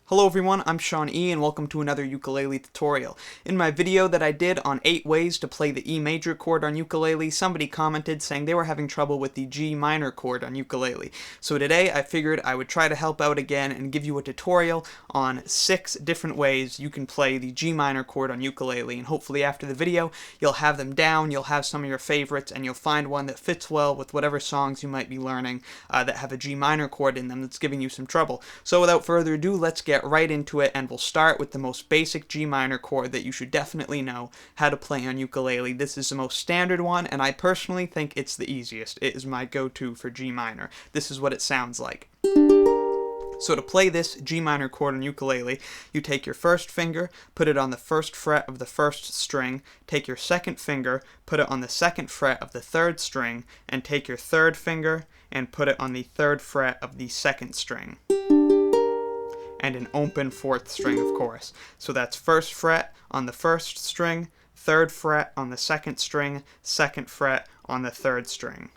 Hello everyone, I'm Sean E and welcome to another ukulele tutorial. In my video that I did on 8 ways to play the E major chord on ukulele, somebody commented saying they were having trouble with the G minor chord on ukulele. So today I figured I would try to help out again and give you a tutorial on 6 different ways you can play the G minor chord on ukulele, and hopefully after the video you'll have them down, you'll have some of your favorites, and you'll find one that fits well with whatever songs you might be learning that have a G minor chord in them that's giving you some trouble. So without further ado, let's get right into it, and we'll start with the most basic G minor chord that you should definitely know how to play on ukulele. This is the most standard one, and I personally think it's the easiest. It is my go-to for G minor. This is what it sounds like. So to play this G minor chord on ukulele, you take your first finger, put it on the first fret of the first string, take your second finger, put it on the second fret of the third string, and take your third finger and put it on the third fret of the second string. And an open fourth string, of course. So that's first fret on the first string, third fret on the second string, second fret on the third string.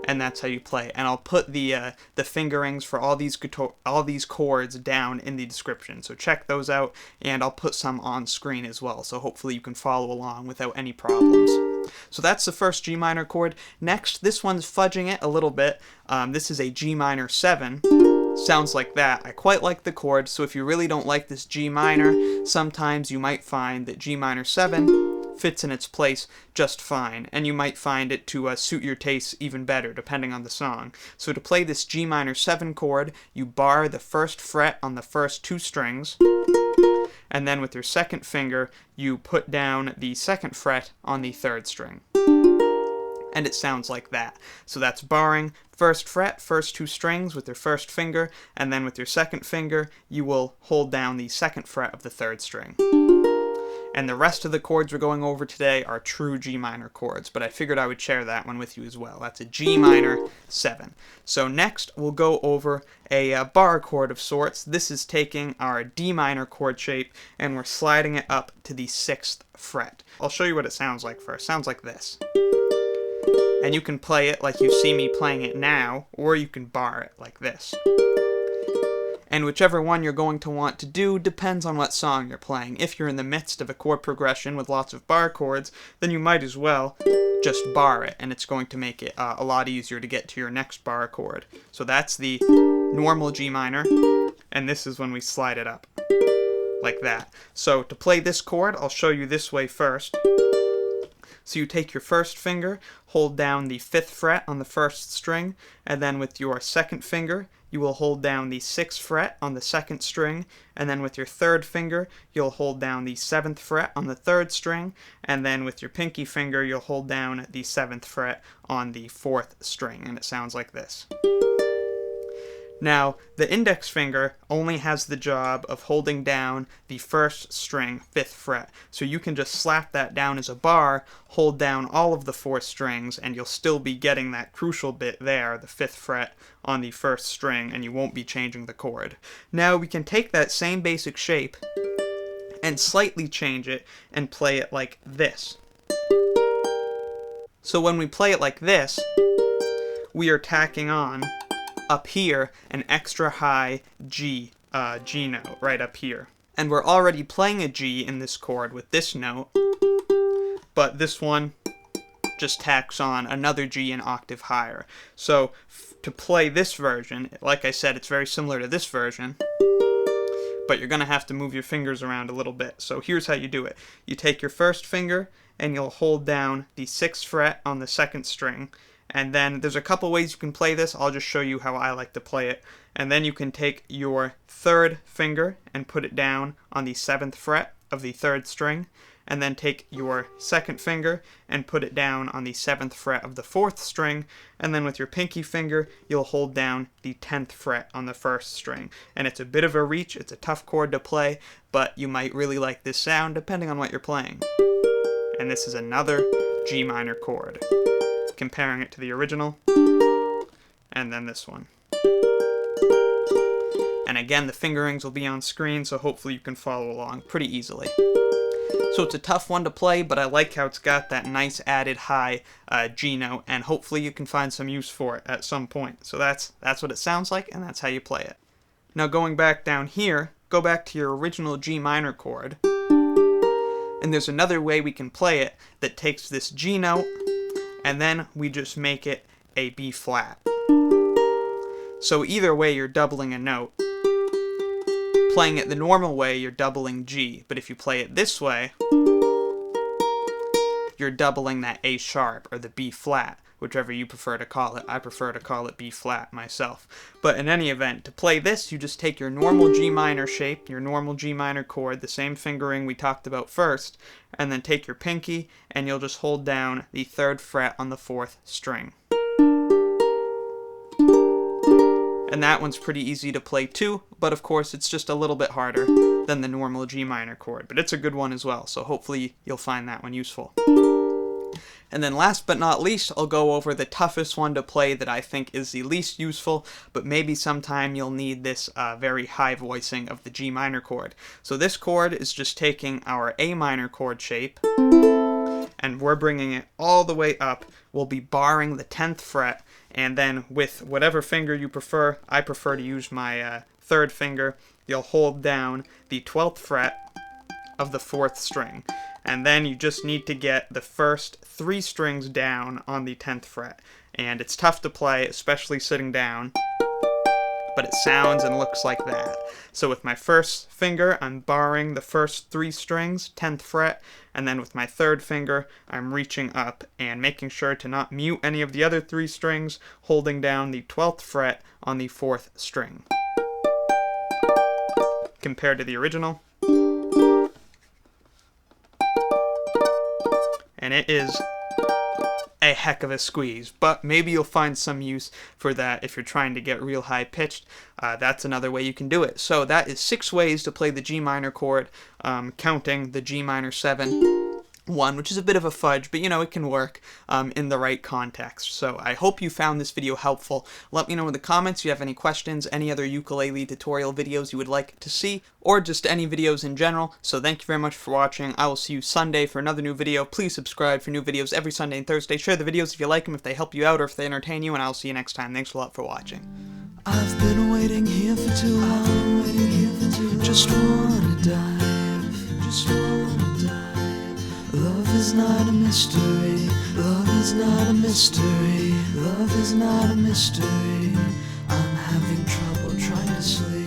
And that's how you play. And I'll put the fingerings for all these chords down in the description. So check those out, and I'll put some on screen as well. So hopefully you can follow along without any problems. So that's the first G minor chord. Next, this one's fudging it a little bit. This is a G minor 7. Sounds like that. I quite like the chord, so if you really don't like this G minor, sometimes you might find that G minor 7 fits in its place just fine, and you might find it to suit your taste even better depending on the song. So to play this G minor 7 chord, you bar the first fret on the first 2 strings, and then with your second finger you put down the second fret on the third string. And it sounds like that. So that's barring first fret, first 2 strings with your first finger, and then with your second finger you will hold down the second fret of the third string. And the rest of the chords we're going over today are true G minor chords, but I figured I would share that one with you as well. That's a G minor 7. So next we'll go over a bar chord of sorts. This is taking our D minor chord shape and we're sliding it up to the 6th fret. I'll show you what it sounds like first. It sounds like this. And you can play it like you see me playing it now, or you can bar it like this. And whichever one you're going to want to do depends on what song you're playing. If you're in the midst of a chord progression with lots of bar chords, then you might as well just bar it, and it's going to make it a lot easier to get to your next bar chord. So that's the normal G minor, and this is when we slide it up, like that. So to play this chord, I'll show you this way first. So you take your first finger, hold down the 5th fret on the first string, and then with your second finger, you will hold down the 6th fret on the second string, and then with your third finger, you'll hold down the 7th fret on the third string, and then with your pinky finger, you'll hold down the 7th fret on the 4th string, and it sounds like this. Now, the index finger only has the job of holding down the first string, 5th fret. So you can just slap that down as a bar, hold down all of the 4 strings, and you'll still be getting that crucial bit there, the 5th fret on the first string, and you won't be changing the chord. Now we can take that same basic shape and slightly change it and play it like this. So when we play it like this, we are tacking on up here an extra high G note right up here. And we're already playing a G in this chord with this note, but this one just tacks on another G an octave higher. So to play this version, like I said, it's very similar to this version, but you're going to have to move your fingers around a little bit. So here's how you do it. You take your first finger and you'll hold down the 6th fret on the second string, and then there's a couple ways you can play this. I'll just show you how I like to play it. And then you can take your third finger and put it down on the 7th fret of the third string, and then take your second finger and put it down on the 7th fret of the 4th string, and then with your pinky finger you'll hold down the 10th fret on the first string. And it's a bit of a reach, it's a tough chord to play, but you might really like this sound depending on what you're playing. And this is another G minor chord, comparing it to the original, and then this one. And again, the fingerings will be on screen, so hopefully you can follow along pretty easily. So it's a tough one to play, but I like how it's got that nice added high G note, and hopefully you can find some use for it at some point. So that's what it sounds like, and that's how you play it. Now going back down here, go back to your original G minor chord. And there's another way we can play it that takes this G note, and then we just make it a B flat. So either way, you're doubling a note. Playing it the normal way, you're doubling G, but if you play it this way, you're doubling that A sharp, or the B flat, whichever you prefer to call it. I prefer to call it B flat myself. But in any event, to play this, you just take your normal G minor shape, your normal G minor chord, the same fingering we talked about first, and then take your pinky, and you'll just hold down the 3rd fret on the 4th string. And that one's pretty easy to play too, but of course it's just a little bit harder than the normal G minor chord. But it's a good one as well, so hopefully you'll find that one useful. And then last but not least, I'll go over the toughest one to play that I think is the least useful, but maybe sometime you'll need this very high voicing of the G minor chord. So this chord is just taking our A minor chord shape, and we're bringing it all the way up. We'll be barring the 10th fret, and then with whatever finger you prefer, I prefer to use my 3rd finger, you'll hold down the 12th fret of the 4th string. And then you just need to get the first 3 strings down on the 10th fret. And it's tough to play, especially sitting down, but it sounds and looks like that. So with my 1st finger, I'm barring the first 3 strings, 10th fret, and then with my 3rd finger, I'm reaching up and making sure to not mute any of the other 3 strings, holding down the 12th fret on the 4th string. Compared to the original. And it is a heck of a squeeze, but maybe you'll find some use for that if you're trying to get real high pitched. That's another way you can do it. So that is 6 ways to play the G minor chord, counting the G minor 7 one, which is a bit of a fudge, but you know, it can work in the right context. So I hope you found this video helpful. Let me know in the comments if you have any questions, any other ukulele tutorial videos you would like to see, or just any videos in general. So thank you very much for watching. I will see you Sunday for another new video. Please subscribe for new videos every Sunday and Thursday. Share the videos if you like them, if they help you out, or if they entertain you, and I'll see you next time. Thanks a lot for watching. I've been waiting here for too long, just wanna dive, just wanna dive. Love is not a mystery, love is not a mystery, love is not a mystery. I'm having trouble trying to sleep.